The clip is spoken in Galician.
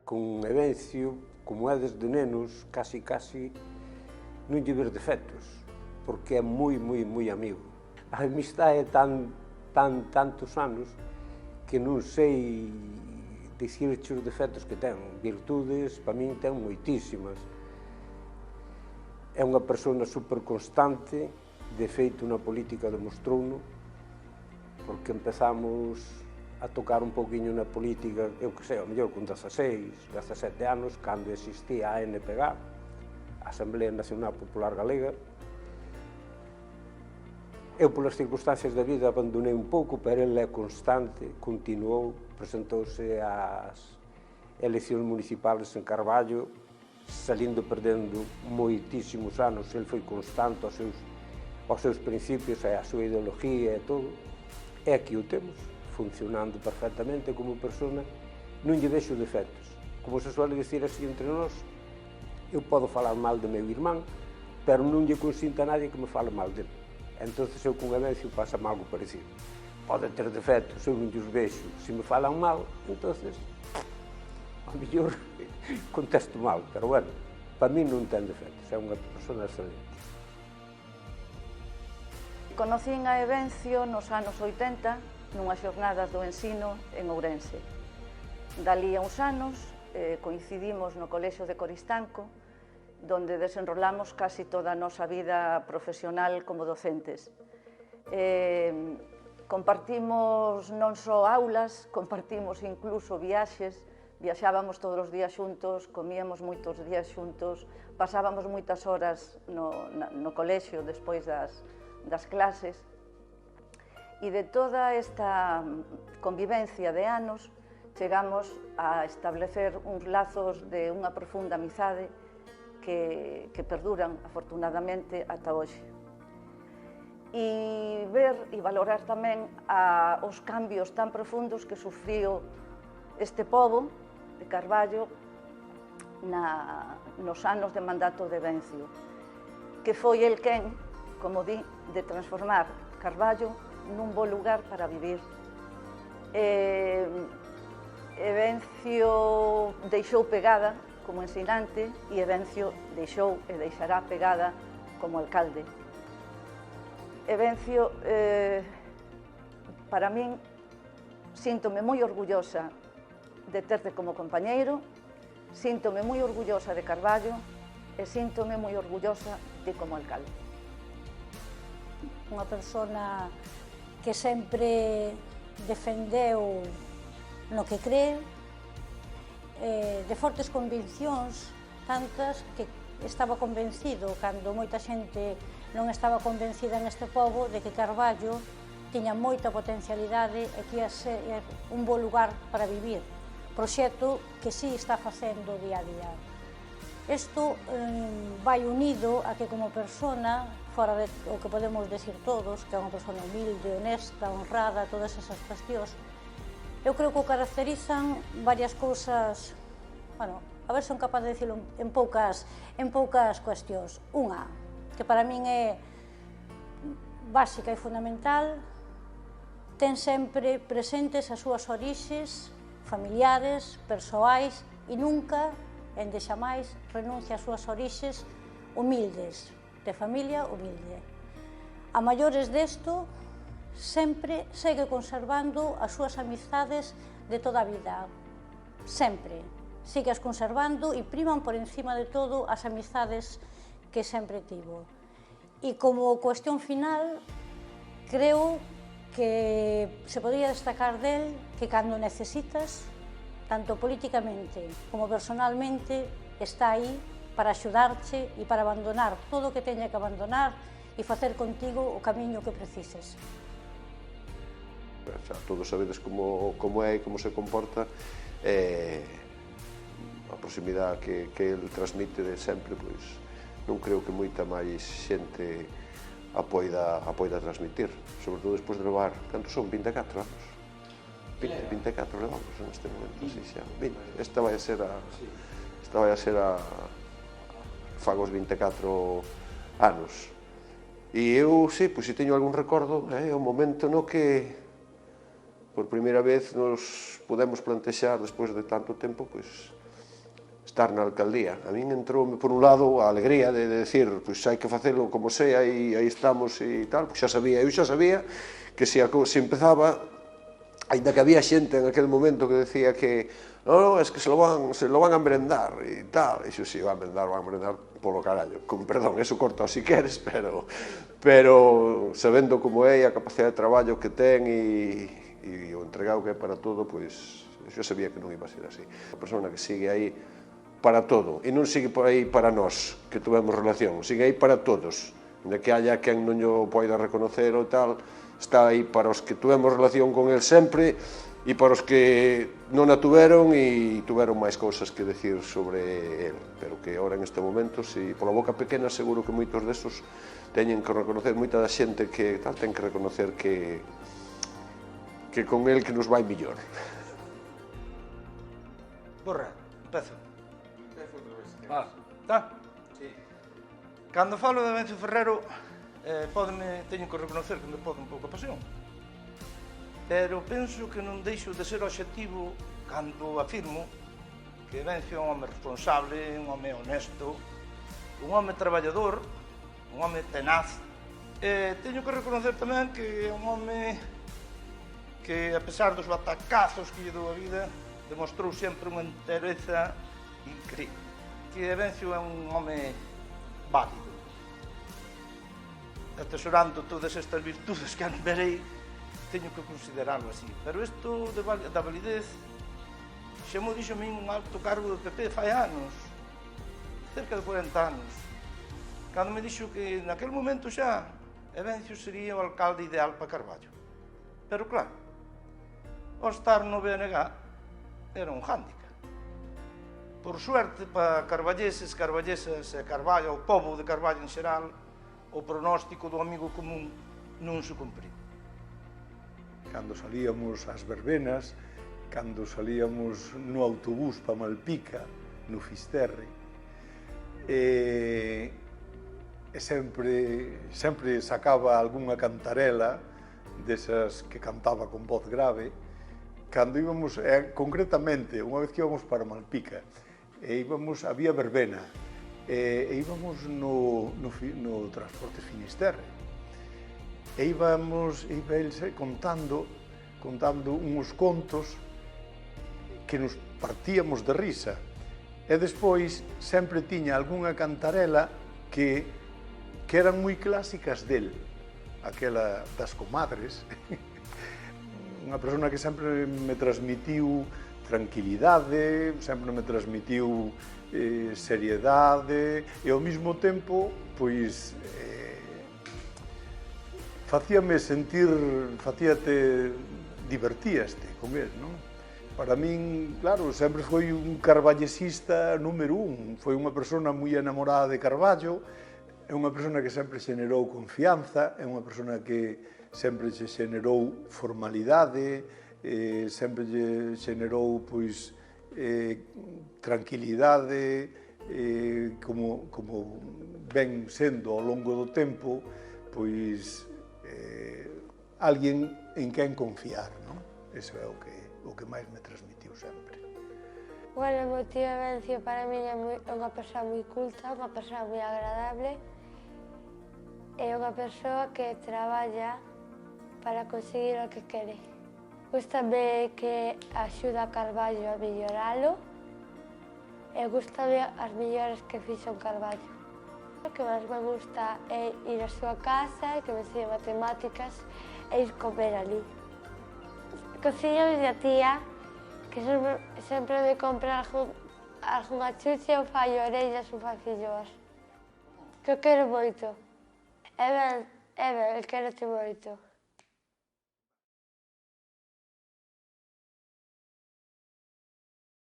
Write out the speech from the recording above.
con Evencio, como é desde nenos, casi non lle ver defectos, porque é moi amigo. A amistade é tantos anos que non sei dicirche os defectos que ten. Virtudes, para min, ten moitísimas. É unha persona super constante, de feito na política demostrouno, porque empezamos a tocar un poquinho na política, eu que sei, ao mellor con 16, 17 anos, cando existía a ANPG, a Asamblea Nacional Popular Galega. Eu, polas circunstancias da vida, abandonei un pouco, pero ele é constante, continuou, presentouse ás eleccións municipales en Carballo, salindo perdendo moitísimos anos, ele foi constante aos seus principios, a súa ideología e todo, e aquí o temos, funcionando perfectamente como persona, non lle vexo defectos. Como se suele dicir así entre nós, eu podo falar mal de meu irmán, pero non lle consinto a nadie que me fale mal dele. Entonces eu con Evencio pasa algo parecido. Pode ter defectos, eu non lles vexo. Se me falan mal, entonces, ao mellor, contesto mal, pero bueno, para mí non ten defectos, é unha persona excelente. Conocín a Evencio nos anos 80, nunhas xornadas do ensino en Ourense. Dalí a uns anos coincidimos no Colexio de Coristanco, donde desenrolamos casi toda a nosa vida profesional como docentes. Compartimos non só aulas, compartimos incluso viaxes, viaxábamos todos os días xuntos, comíamos moitos días xuntos, pasábamos moitas horas no colexio despois das clases. E de toda esta convivencia de anos, chegamos a establecer uns lazos de unha profunda amizade que perduran, afortunadamente, ata hoxe. E ver e valorar tamén os cambios tan profundos que sufriu este pobo de Carballo nos anos de mandato de Evencio, que foi el quen, como di, de transformar Carballo nun bo lugar para vivir. Evencio deixou pegada como ensinante e Evencio deixou e deixará pegada como alcalde. Evencio, para min, síntome moi orgullosa de terte como compañeiro, síntome moi orgullosa de Carballo e síntome moi orgullosa de como alcalde. Unha persona que sempre defendeu no que cree, de fortes conviccións, tantas que estaba convencido, cando moita xente non estaba convencida neste pobo, de que Carballo tiña moita potencialidade e que ia ser un bo lugar para vivir. Proxecto que sí está facendo día a día. Isto vai unido a que como persona, fora de o que podemos decir todos, que é unha persona humilde, honesta, honrada, todas esas cuestións, eu creo que o caracterizan varias cousas, bueno, a ver se son capaz de dicilo en poucas cuestións. Unha, que para min é básica e fundamental, ten sempre presentes as súas orixes familiares, persoais, e nunca, endexamais, renuncia ás súas orixes humildes, de familia humilde. A maiores desto, sempre segue conservando as súas amizades de toda a vida. Sempre. Sigue as conservando e priman por encima de todo as amizades que sempre tivo. E como cuestión final, creo que se podría destacar del que cando necesitas, tanto políticamente como personalmente, está aí para axudarte e para abandonar todo o que teña que abandonar e facer contigo o camiño que precises. Xa todos sabedes como é e como se comporta, a proximidade que ele transmite de sempre, pois non creo que moita máis xente a poida transmitir, sobre todo despois de levar, cantos son, 24 anos? 24 levamos neste momento, así xa, 20. Esta vai a ser a fagos 24 anos. E eu, sí, pois se teño algún recordo, é o momento no que por primeira vez nos podemos plantexar, despois de tanto tempo, pois estar na alcaldía. A min entroume, por un lado, a alegría de decir, pois hai que facelo como sea e aí estamos e tal, pois eu xa sabía que se empezaba, ainda que había xente en aquel momento que decía que no, es que se lo van a merendar e tal, e si van a merendar polo carallo, con perdón, eso corta si queres, pero sabendo como é a capacidade de traballo que ten e o entregado que é para todo, pois eu sabía que non iba a ser así. A persona que sigue aí para todo, e non sigue por aí para nós, que tuvemos relación, sigue aí para todos, onde que haya quen non o poida reconocer ou tal, está aí para os que tuvemos relación con el sempre e para os que non a tuveron e tuveron máis cousas que decir sobre el, pero que ahora en este momento, si pola boca pequena, seguro que moitos desos teñen que reconocer, moita da xente que tal ten que reconocer que con el que nos vai millor. Borra, empezo. Tá? Sí. Cando falo de Evencio Ferrero, teño que reconocer que me pode un pouco a pasión. Pero penso que non deixo de ser obxectivo cando afirmo que Evencio é un home responsable, un home honesto, un home traballador, un home tenaz. Teño que reconocer tamén que é un home que, a pesar dos batacazos que lle dou a vida, demostrou sempre unha entereza increíble. Que Evencio é un home válido. Atesorando todas estas virtudes que anumerei, teño que considerarlo así. Pero isto da validez xa mo dixo a min un alto cargo do PP fai anos, cerca de 40 anos, cando me dixo que naquele momento xa Evencio sería o alcalde ideal para Carballo. Pero claro, ao estar no BNG era un hándicap. Por suerte, para carballeses, carballesas e Carballo, o pobo de Carballo en xeral, o pronóstico do amigo común non se cumpriu. Cando salíamos ás verbenas, cando salíamos no autobús para Malpica, no Fisterre, e sempre sacaba algunha cantarela desas que cantaba con voz grave. Cando íbamos, concretamente, unha vez que íbamos para Malpica, había verbena, e íbamos no transporte Finisterre, e iba el contando uns contos que nos partíamos de risa, e despois sempre tiña algunha cantarela que eran moi clásicas del, aquela das comadres, unha persona que sempre me transmitiu tranquilidade, sempre me transmitiu seriedade e ao mesmo tempo, pois, divertíaste con él, non? Para min, claro, sempre foi un carballesista número un, foi unha persona moi enamorada de Carballo, é unha persona que sempre xenerou confianza, é unha persona que sempre se xenerou formalidade, sempre lle xenerou, pois, tranquilidade, como ven sendo ao longo do tempo, pois, alguén en quen confiar, non? Iso é o que máis me transmitiu sempre. Bueno, o tío Evencio para mí é unha persoa moi culta, unha persoa moi agradable, é unha persoa que traballa para conseguir o que quere. Gústame que axuda a Carballo a melloralo e gústame as mellores que fixo en Carballo. O que máis me gusta é ir á súa casa, que me ensine matemáticas e ir comer ali. Cociña a miña tía, que sempre me compra algunha chucha ou fai orellas ou fai filloas. Que eu quero moito. Eben, quero te moito.